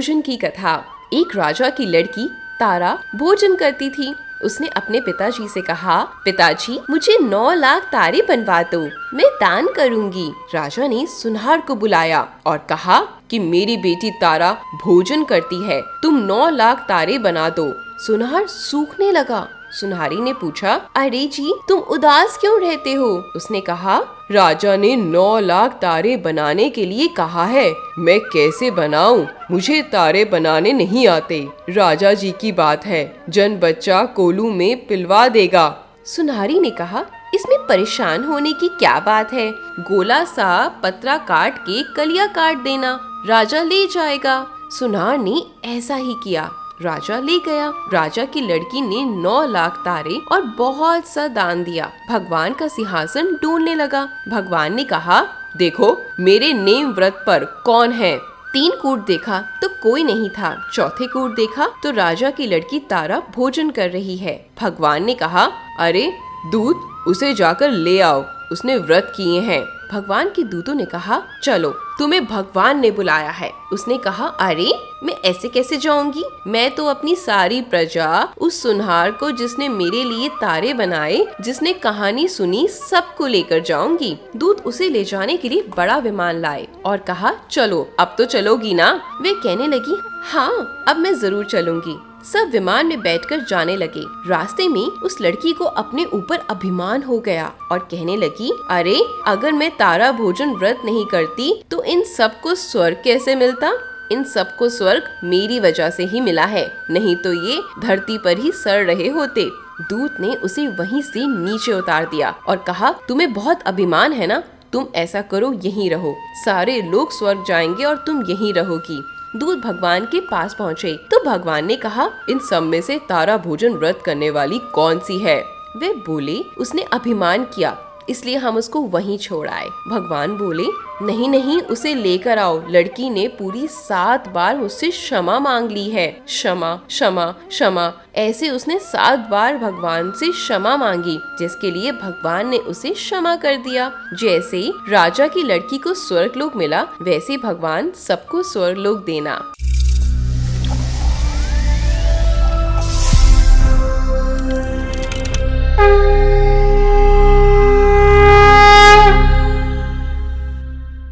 भोजन की कथा। एक राजा की लड़की तारा भोजन करती थी। उसने अपने पिताजी से कहा, पिताजी मुझे 9 लाख तारे बनवा दो, मैं दान करूंगी। राजा ने सुनहर को बुलाया और कहा कि मेरी बेटी तारा भोजन करती है, तुम 9 लाख तारे बना दो। सुनहर सूखने लगा। सुनहरी ने पूछा, अरे जी तुम उदास क्यों रहते हो? उसने कहा, राजा ने 9 लाख तारे बनाने के लिए कहा है, मैं कैसे बनाऊं? मुझे तारे बनाने नहीं आते। राजा जी की बात है, जन बच्चा कोलू में पिलवा देगा। सुनहरी ने कहा, इसमें परेशान होने की क्या बात है? गोला सा पतरा काट के कलिया काट देना, राजा ले जाएगा। सुनहर ने ऐसा ही किया। राजा ले गया। राजा की लड़की ने 9 लाख तारे और बहुत सा दान दिया। भगवान का सिंहासन डूलने लगा। भगवान ने कहा, देखो मेरे नेम व्रत पर कौन है? 3 कूट देखा तो कोई नहीं था। चौथे कूट देखा तो राजा की लड़की तारा भोजन कर रही है। भगवान ने कहा, अरे दूत, उसे जाकर ले आओ, उसने व्रत किए हैं। भगवान के दूतों ने कहा, चलो तुम्हें भगवान ने बुलाया है। उसने कहा, अरे मैं ऐसे कैसे जाऊंगी? मैं तो अपनी सारी प्रजा, उस सुनहर को जिसने मेरे लिए तारे बनाए, जिसने कहानी सुनी, सबको लेकर जाऊंगी। दूत उसे ले जाने के लिए बड़ा विमान लाए और कहा, चलो अब तो चलोगी ना? वे कहने लगी, हाँ अब मैं जरूर चलूंगी। सब विमान में बैठकर जाने लगे। रास्ते में उस लड़की को अपने ऊपर अभिमान हो गया और कहने लगी, अरे अगर मैं तारा भोजन व्रत नहीं करती तो इन सबको स्वर्ग कैसे मिलता? इन सबको स्वर्ग मेरी वजह से ही मिला है, नहीं तो ये धरती पर ही सड़ रहे होते। दूत ने उसे वहीं से नीचे उतार दिया और कहा, तुम्हें बहुत अभिमान है ना? तुम ऐसा करो, यहीं रहो, सारे लोग स्वर्ग जाएंगे और तुम यहीं रहोगी। दूत भगवान के पास पहुँचे तो भगवान ने कहा, इन सब में से तारा भोजन व्रत करने वाली कौन सी है? वे बोले, उसने अभिमान किया इसलिए हम उसको वहीं छोड़ आए। भगवान बोले, नहीं नहीं, उसे लेकर आओ। लड़की ने पूरी 7 बार मुझसे क्षमा मांग ली है। क्षमा क्षमा क्षमा, ऐसे उसने 7 बार भगवान से क्षमा मांगी, जिसके लिए भगवान ने उसे क्षमा कर दिया। जैसे राजा की लड़की को स्वर्गलोक मिला, वैसे भगवान सबको स्वर्गलोक देना।